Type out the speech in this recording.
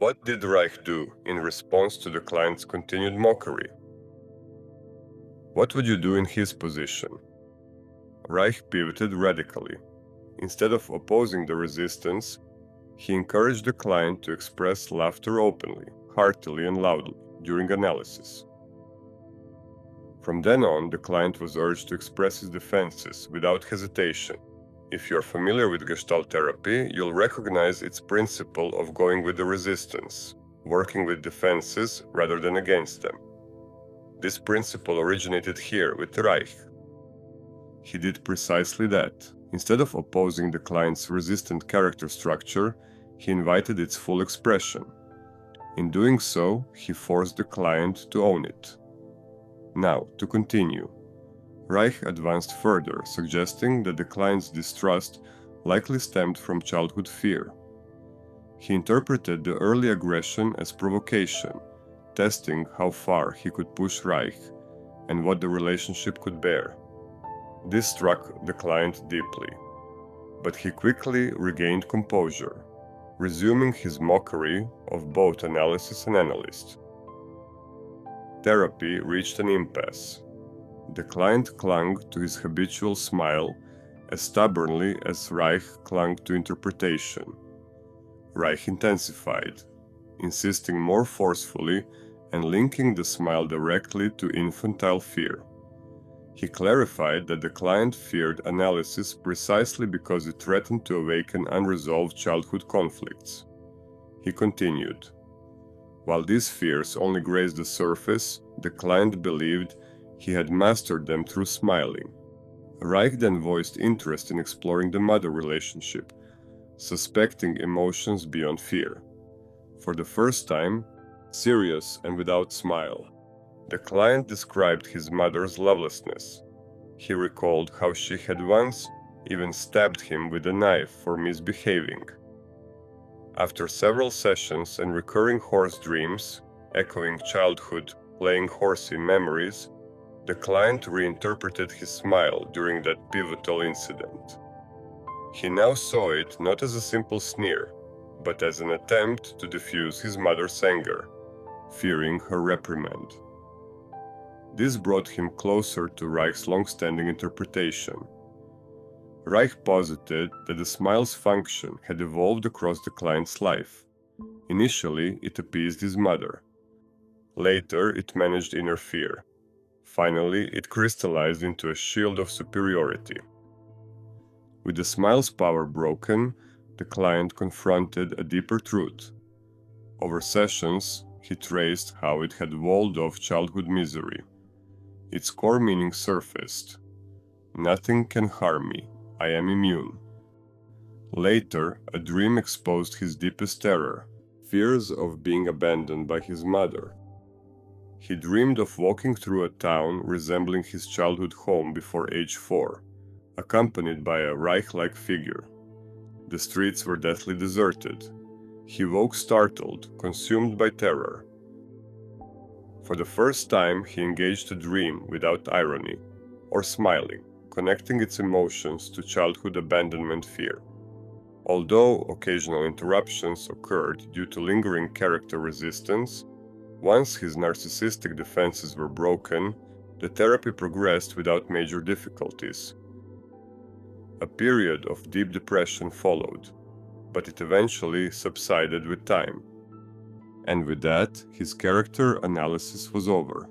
What did Reich do in response to the client's continued mockery? What would you do in his position? Reich pivoted radically. Instead of opposing the resistance, he encouraged the client to express laughter openly, heartily, and loudly during analysis. From then on, the client was urged to express his defenses without hesitation. If you're familiar with Gestalt therapy, you'll recognize its principle of going with the resistance, working with defenses rather than against them. This principle originated here with Reich. He did precisely that. Instead of opposing the client's resistant character structure, he invited its full expression. In doing so, he forced the client to own it. Now, to continue. Reich advanced further, suggesting that the client's distrust likely stemmed from childhood fear. He interpreted the early aggression as provocation, testing how far he could push Reich and what the relationship could bear. This struck the client deeply, but he quickly regained composure, resuming his mockery of both analysis and analyst. Therapy reached an impasse. The client clung to his habitual smile as stubbornly as Reich clung to interpretation. Reich intensified, insisting more forcefully and linking the smile directly to infantile fear. He clarified that the client feared analysis precisely because it threatened to awaken unresolved childhood conflicts. He continued, "While these fears only grazed the surface, the client believed he had mastered them through smiling." Reich then voiced interest in exploring the mother relationship, suspecting emotions beyond fear. For the first time, serious and without smile, the client described his mother's lovelessness. He recalled how she had once even stabbed him with a knife for misbehaving. After several sessions and recurring horse dreams, echoing childhood playing horsey memories, the client reinterpreted his smile during that pivotal incident. He now saw it not as a simple sneer, but as an attempt to diffuse his mother's anger, fearing her reprimand. This brought him closer to Reich's long-standing interpretation. Reich posited that the smile's function had evolved across the client's life. Initially, it appeased his mother. Later, it managed inner fear. Finally, it crystallized into a shield of superiority. With the smile's power broken, the client confronted a deeper truth. Over sessions, he traced how it had walled off childhood misery. Its core meaning surfaced. "Nothing can harm me. I am immune." Later, a dream exposed his deepest terror, fears of being abandoned by his mother. He dreamed of walking through a town resembling his childhood home before age 4, accompanied by a Reich-like figure. The streets were deathly deserted. He woke startled, consumed by terror. For the first time, he engaged a dream without irony or smiling, connecting its emotions to childhood abandonment fear. Although occasional interruptions occurred due to lingering character resistance, once his narcissistic defenses were broken, the therapy progressed without major difficulties. A period of deep depression followed, but it eventually subsided with time. And with that, his character analysis was over.